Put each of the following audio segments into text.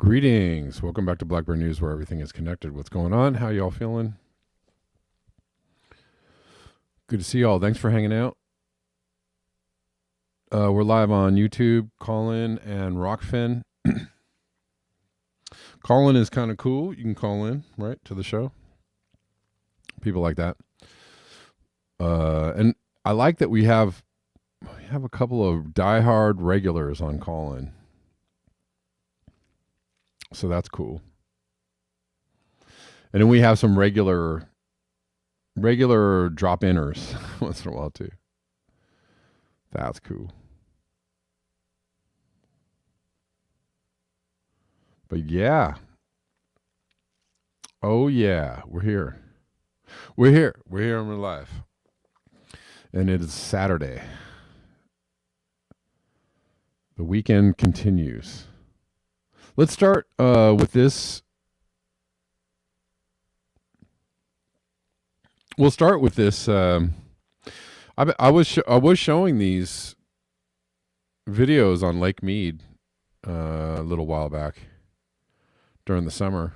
Greetings. Welcome back to Black Bear News, where everything is connected. What's going on? How y'all feeling? Good to see y'all. Thanks for hanging out. We're live on YouTube, Callin and Rockfin. Callin is kind of cool. You can call in, right, to the show. People like that. And I like that we have a couple of diehard regulars on Callin. So that's cool. And then we have some regular drop-inners once in a while too. That's cool. But yeah. Oh yeah, we're here. We're here and we're live. And it is Saturday. The weekend continues. Let's start with this. We'll start with this. I was showing these videos on Lake Mead a little while back during the summer.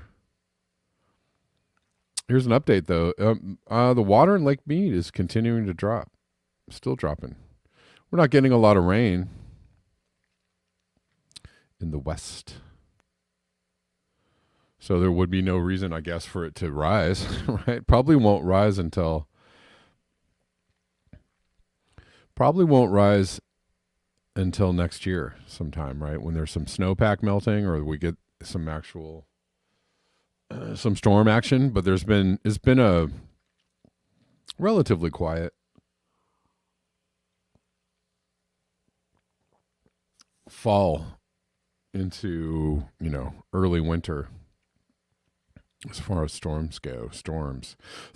Here's an update though. The water in Lake Mead is continuing to drop, still dropping. We're not getting a lot of rain in the west. So there would be no reason, I guess, for it to rise, right? Probably won't rise until next year sometime, right? When there's some snowpack melting or we get some actual some storm action. But it's been a relatively quiet fall into, early winter. As far as storms go, So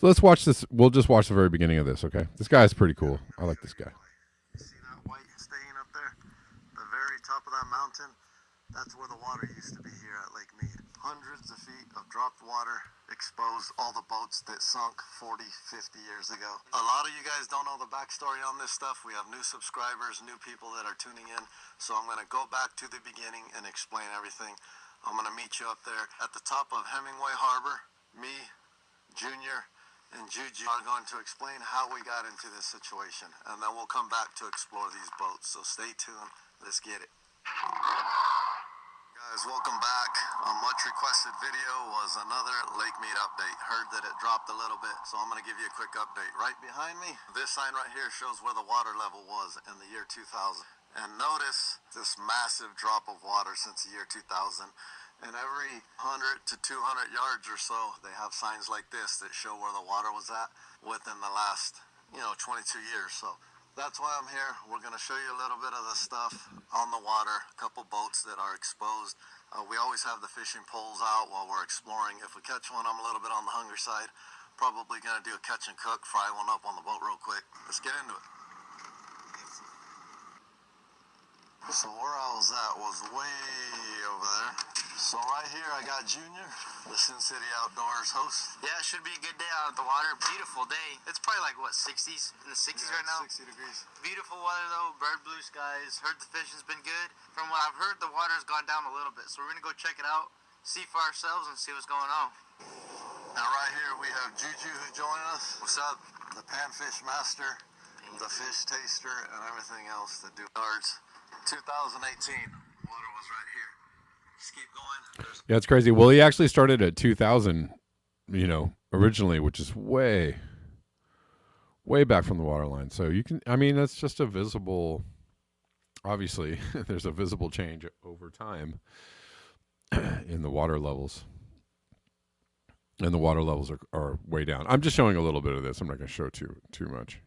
let's watch this. We'll just watch the very beginning of this, okay? This guy's pretty cool. I like this guy. You see that white stain up there? The very top of that mountain? That's where the water used to be here at Lake Mead. Hundreds of feet of dropped water exposed all the boats that sunk 40, 50 years ago. A lot of you guys don't know the backstory on this stuff. We have new subscribers, new people that are tuning in. So I'm going to go back to the beginning and explain everything. I'm going to meet you up there at the top of Hemingway Harbor. Me, Junior, and Juju are going to explain how we got into this situation. And then we'll come back to explore these boats. So stay tuned. Let's get it. Guys, welcome back. A much requested video was another Lake Mead update. Heard that it dropped a little bit, so I'm going to give you a quick update. Right behind me, this sign right here shows where the water level was in the year 2000. And notice this massive drop of water since the year 2000. And every 100 to 200 yards or so, they have signs like this that show where the water was at within the last, 22 years. So that's why I'm here. We're going to show you a little bit of the stuff on the water, a couple boats that are exposed. We always have the fishing poles out while we're exploring. If we catch one, I'm a little bit on the hungry side. Probably going to do a catch and cook, fry one up on the boat real quick. Let's get into it. So where I was at was way over there. So right here I got Junior, the Sin City Outdoors host. Yeah, it should be a good day out at the water. Beautiful day. It's probably like, 60s? In the 60s right now? 60 degrees. Beautiful weather though, bird blue skies. Heard the fishing's been good. From what I've heard, the water's gone down a little bit. So we're going to go check it out, see for ourselves, and see what's going on. Now right here we have Juju who joined us. What's up? The panfish master, the fish taster, and everything else that do yards. 2018, water was right here. Just keep going. Yeah, it's crazy. Well, he actually started at 2000, originally, which is way back from the water line. So that's just a visible, obviously, there's a visible change over time in the water levels. And the water levels are way down. I'm just showing a little bit of this. I'm not going to show too much.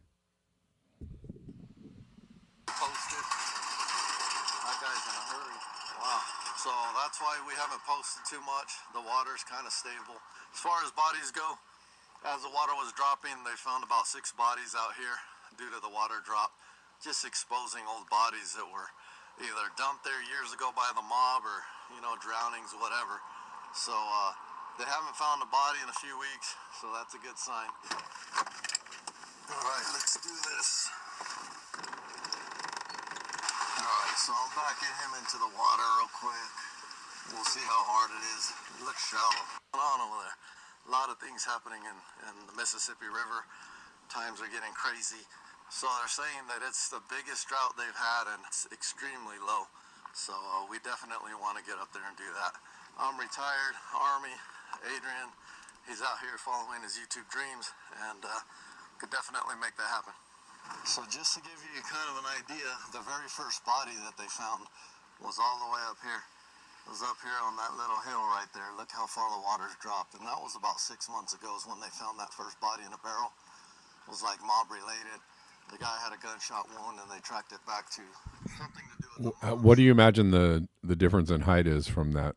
So that's why we haven't posted too much. The water's kind of stable. As far as bodies go, as the water was dropping, they found about 6 bodies out here due to the water drop. Just exposing old bodies that were either dumped there years ago by the mob or, drownings, whatever. So they haven't found a body in a few weeks, so that's a good sign. All right, let's do this. Alright, so I'm backing him into the water real quick. We'll see how hard it is. It looks shallow. What's going on over there? A lot of things happening in the Mississippi River. Times are getting crazy. So they're saying that it's the biggest drought they've had and it's extremely low. So we definitely want to get up there and do that. I'm retired Army. Adrian, he's out here following his YouTube dreams and could definitely make that happen. So just to give you kind of an idea, the very first body that they found was all the way up here. It was up here on that little hill right there. Look how far the water's dropped. And that was about 6 months ago is when they found that first body in a barrel. It was like mob related. The guy had a gunshot wound and they tracked it back to something to do with the What do you imagine the difference in height is from that,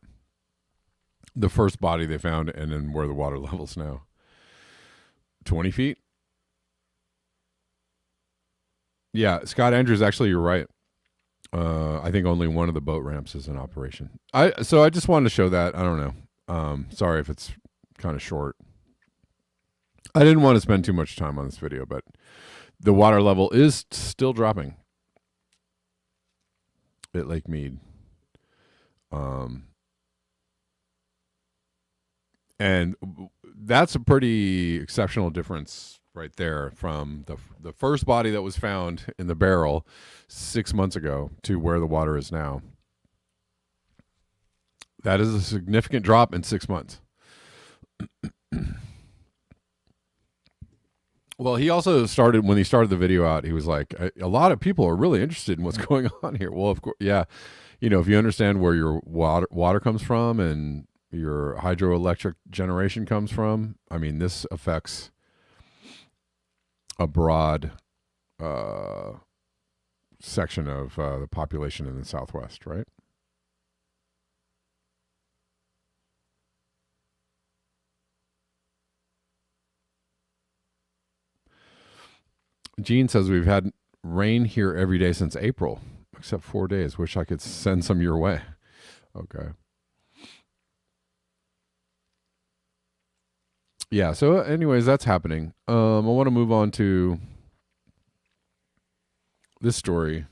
the first body they found, and then where the water level's now? 20 feet? Yeah, Scott Andrews, actually, you're right. I think only one of the boat ramps is in operation. So I just wanted to show that. I don't know. Sorry if it's kind of short. I didn't want to spend too much time on this video, but the water level is still dropping at Lake Mead. And that's a pretty exceptional difference right there from the first body that was found in the barrel 6 months ago to where the water is now. That is a significant drop in 6 months. Well, he also started, when he started the video out, he was like, a lot of people are really interested in what's going on here. Well, of course, yeah. You know, if you understand where your water comes from and your hydroelectric generation comes from, I mean, this affects a broad section of the population in the Southwest, right? Gene says we've had rain here every day since April, except 4 days. Wish I could send some your way. Okay. Yeah, so anyways, that's happening. I want to move on to this story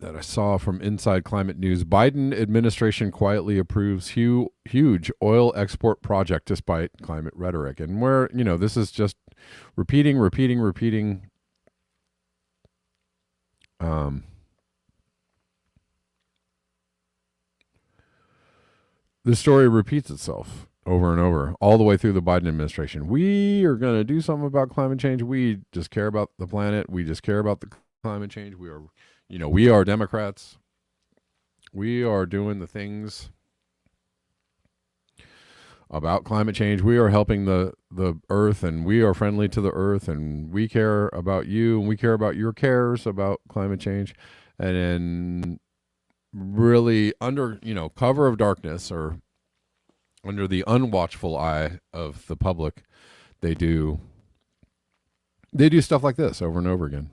that I saw from Inside Climate News. Biden administration quietly approves huge oil export project despite climate rhetoric. And where, you know, this is just repeating. The story repeats itself over and over, all the way through the Biden administration. We are going to do something about climate change. We just care about the planet. We just care about the climate change. We are Democrats. We are doing the things about climate change. We are helping the earth, and we are friendly to the earth, and we care about you, and we care about your cares about climate change. And then really under, cover of darkness or under the unwatchful eye of the public, they do stuff like this over and over again.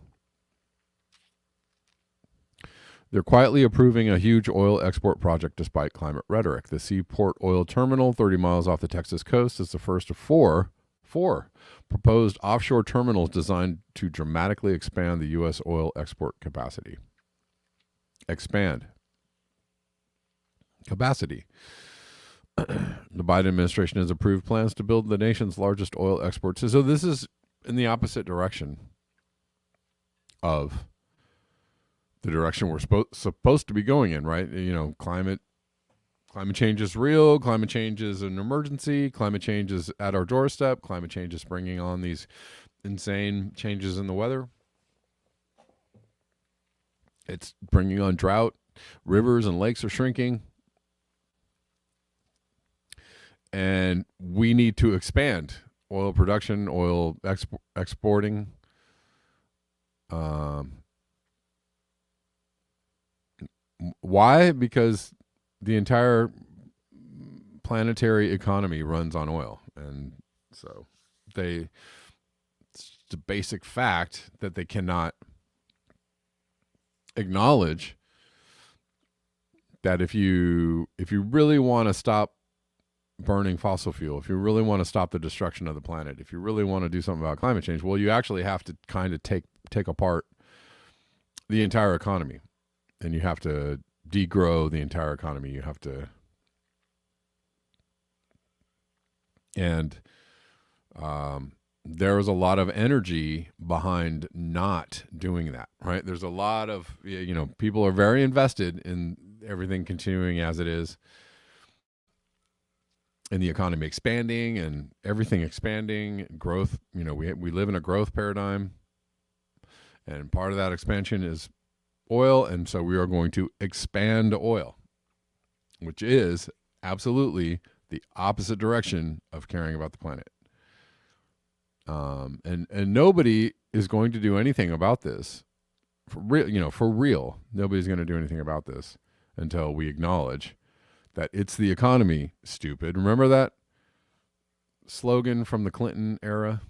They're quietly approving a huge oil export project despite climate rhetoric. The Seaport Oil Terminal, 30 miles off the Texas coast, is the first of four proposed offshore terminals designed to dramatically expand the U.S. oil export capacity. Expand capacity. The Biden administration has approved plans to build the nation's largest oil exports. So this is in the opposite direction of the direction we're supposed to be going in, right? Climate change is real. Climate change is an emergency. Climate change is at our doorstep. Climate change is bringing on these insane changes in the weather. It's bringing on drought. Rivers and lakes are shrinking. And we need to expand oil production, oil exporting. Why? Because the entire planetary economy runs on oil. And so it's a basic fact that they cannot acknowledge that if you really want to stop burning fossil fuel, if you really want to stop the destruction of the planet, if you really want to do something about climate change, well, you actually have to kind of take apart the entire economy. and you have to degrow the entire economy. You have to, and there was a lot of energy behind not doing that, right? There's a lot of, people are very invested in everything continuing as it is, and the economy expanding and everything expanding, growth. We live in a growth paradigm, and part of that expansion is oil, and so we are going to expand oil, which is absolutely the opposite direction of caring about the planet. And nobody is going to do anything about this for real. For real, nobody's going to do anything about this until we acknowledge that it's the economy, stupid. Remember that slogan from the Clinton era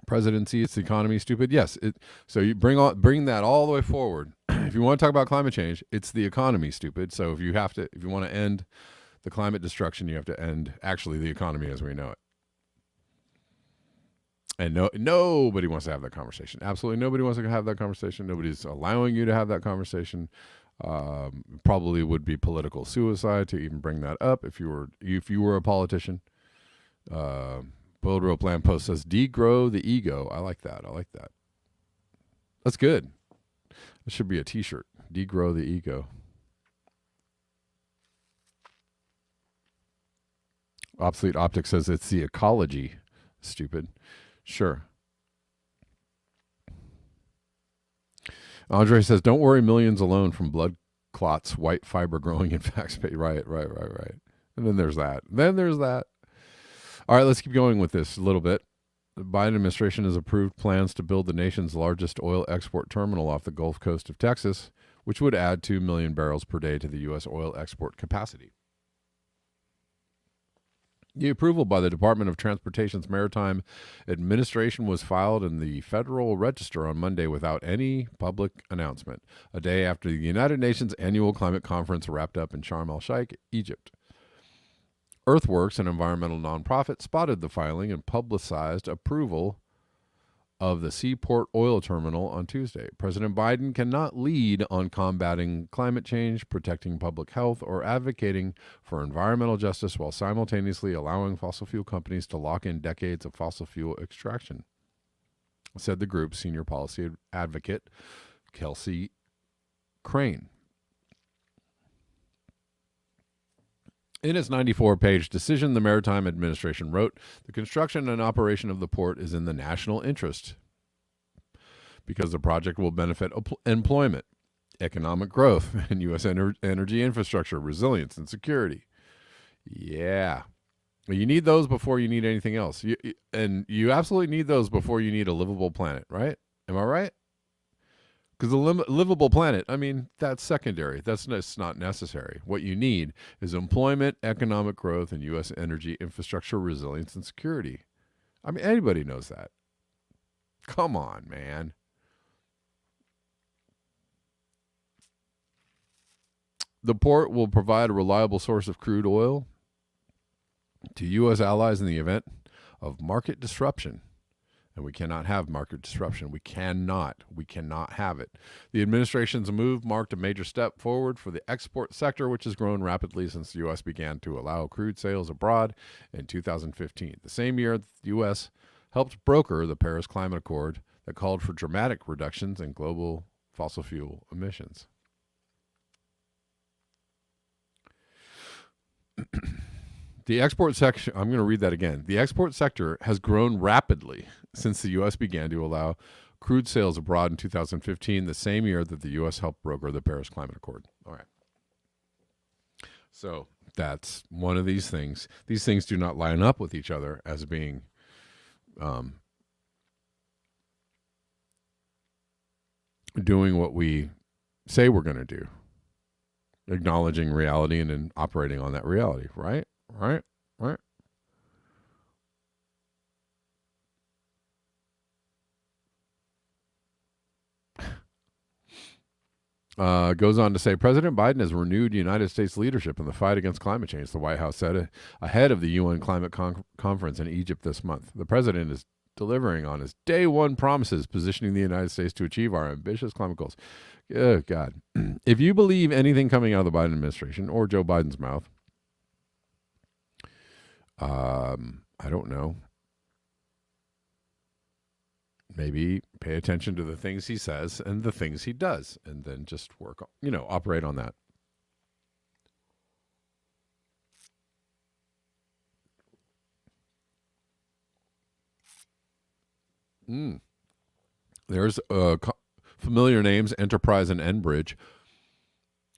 presidency? It's the economy, stupid. Yes. So you bring that all the way forward. If you want to talk about climate change, it's the economy, stupid. So if you want to end the climate destruction, you have to end actually the economy as we know it. And nobody wants to have that conversation. Absolutely nobody wants to have that conversation. Nobody's allowing you to have that conversation. Probably would be political suicide to even bring that up if you were a politician. Bold Rope Lamppost says, degrow the ego. I like that. That's good. It should be a t-shirt. Degrow the ego. Obsolete Optics says it's the ecology. Stupid. Sure. Andre says, don't worry millions alone from blood clots, white fiber growing in fat space. Right. And then there's that. All right, let's keep going with this a little bit. The Biden administration has approved plans to build the nation's largest oil export terminal off the Gulf Coast of Texas, which would add 2 million barrels per day to the U.S. oil export capacity. The approval by the Department of Transportation's Maritime Administration was filed in the Federal Register on Monday without any public announcement, a day after the United Nations Annual Climate Conference wrapped up in Sharm el-Sheikh, Egypt. Earthworks, an environmental nonprofit, spotted the filing and publicized approval of the Seaport Oil Terminal on Tuesday. President Biden cannot lead on combating climate change, protecting public health, or advocating for environmental justice while simultaneously allowing fossil fuel companies to lock in decades of fossil fuel extraction, said the group's senior policy advocate, Kelsey Crane. In its 94-page decision, the Maritime Administration wrote, the construction and operation of the port is in the national interest because the project will benefit employment, economic growth, and U.S. energy infrastructure, resilience, and security. Yeah. You need those before you need anything else. And you absolutely need those before you need a livable planet, right? Am I right? Because a livable planet, that's secondary. That's not necessary. What you need is employment, economic growth, and U.S. energy infrastructure, resilience, and security. Anybody knows that. Come on, man. The port will provide a reliable source of crude oil to U.S. allies in the event of market disruption. And we cannot have market disruption. We cannot have it. The administration's move marked a major step forward for the export sector, which has grown rapidly since the U.S. began to allow crude sales abroad in 2015. The same year, the U.S. helped broker the Paris Climate Accord that called for dramatic reductions in global fossil fuel emissions. The export sector, I'm going to read that again. The export sector has grown rapidly since the U.S. began to allow crude sales abroad in 2015, the same year that the U.S. helped broker the Paris Climate Accord. All right. So that's one of these things. These things do not line up with each other as being doing what we say we're going to do, acknowledging reality and then operating on that reality, right? Right. Goes on to say, President Biden has renewed United States leadership in the fight against climate change, the White House said ahead of the UN climate conference in Egypt this month. The president is delivering on his day one promises, positioning the United States to achieve our ambitious climate goals. Oh, God. If you believe anything coming out of the Biden administration or Joe Biden's mouth, I don't know. Maybe pay attention to the things he says and the things he does, and then just work, operate on that. There's familiar names, Enterprise and Enbridge.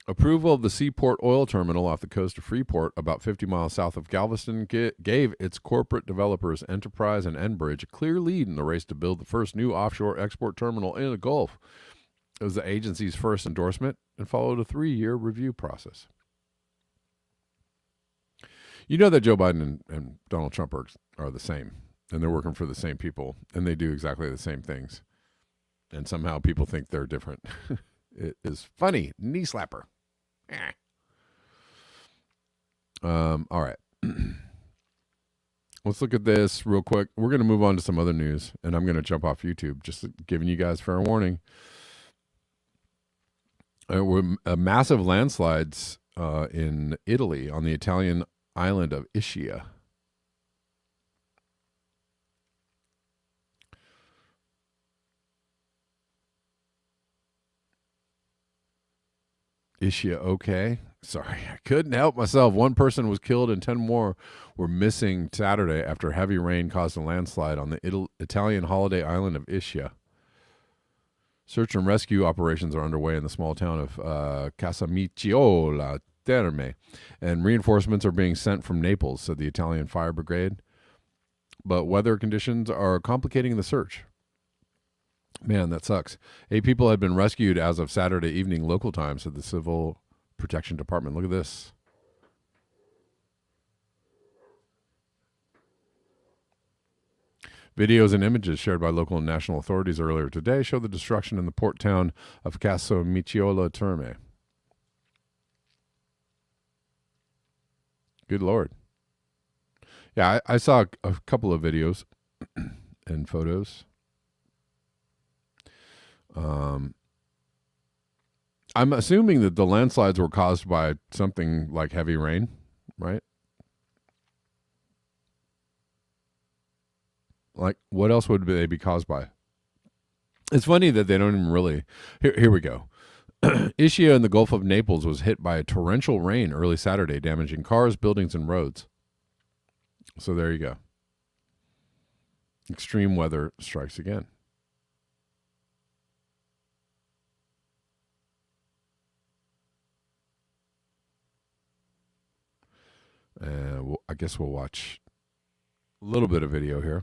Approval of the Seaport Oil Terminal off the coast of Freeport, about 50 miles south of Galveston, gave its corporate developers, Enterprise and Enbridge, a clear lead in the race to build the first new offshore export terminal in the Gulf. It was the agency's first endorsement and followed a 3-year review process. You know that Joe Biden and Donald Trump are the same, and they're working for the same people, and they do exactly the same things. And somehow people think they're different. It is funny. Knee slapper. All right. Let's look at this real quick. We're going to move on to some other news, and I'm going to jump off YouTube, just giving you guys fair warning. Massive landslides in Italy on the Italian island of Ischia. Ischia, okay. Sorry, I couldn't help myself. One person was killed and 10 more were missing Saturday after heavy rain caused a landslide on the Italian holiday island of Ischia. Search and rescue operations are underway in the small town of Casamicciola Terme, and reinforcements are being sent from Naples, said the Italian fire brigade. But weather conditions are complicating the search. Man, that sucks. 8 people had been rescued as of Saturday evening local time, said the Civil Protection Department. Look at this. Videos and images shared by local and national authorities earlier today show the destruction in the port town of Casamicciola Terme. Good Lord. Yeah, I saw a couple of videos and photos. I'm assuming that the landslides were caused by something like heavy rain, right? Like, what else would they be caused by? It's funny that they don't even really... Here we go. Ischia in the Gulf of Naples was hit by a torrential rain early Saturday, damaging cars, buildings, and roads. So there you go. Extreme weather strikes again. I guess we'll watch a little bit of video here.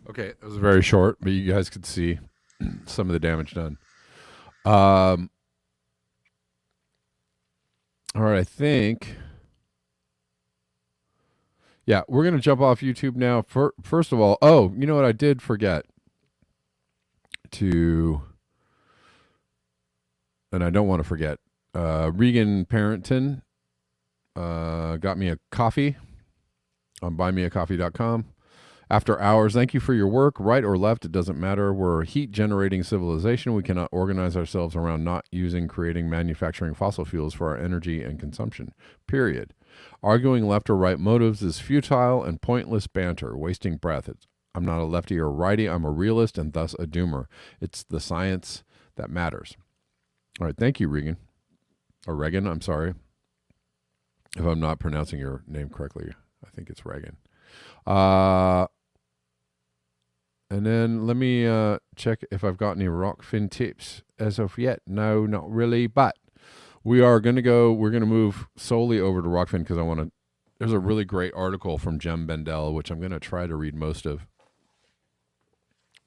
Okay, it was very short, but you guys could see some of the damage done. All right, I think... Yeah, we're going to jump off YouTube now. First of all, you know what? I did forget to... And I don't want to forget. Regan Parenton got me a coffee on buymeacoffee.com. After hours, thank you for your work. Right or left, it doesn't matter. We're a heat-generating civilization. We cannot organize ourselves around not creating, manufacturing fossil fuels for our energy and consumption. Period. Arguing left or right motives is futile and pointless banter, wasting breath. I'm not a lefty or righty. I'm a realist and thus a doomer. It's the science that matters. All right, thank you, Regan. Or Regan, I'm sorry if I'm not pronouncing your name correctly. I think it's Reagan. And then let me check if I've got any Rockfin tips as of yet. No, not really. But we're going to move solely over to Rockfin because there's a really great article from Jem Bendell, which I'm going to try to read most of.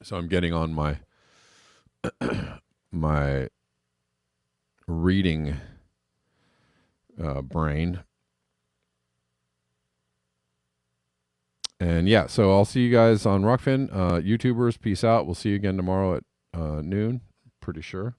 So I'm getting on my my reading brain. And yeah, so I'll see you guys on Rockfin. YouTubers, peace out. We'll see you again tomorrow at noon, pretty sure.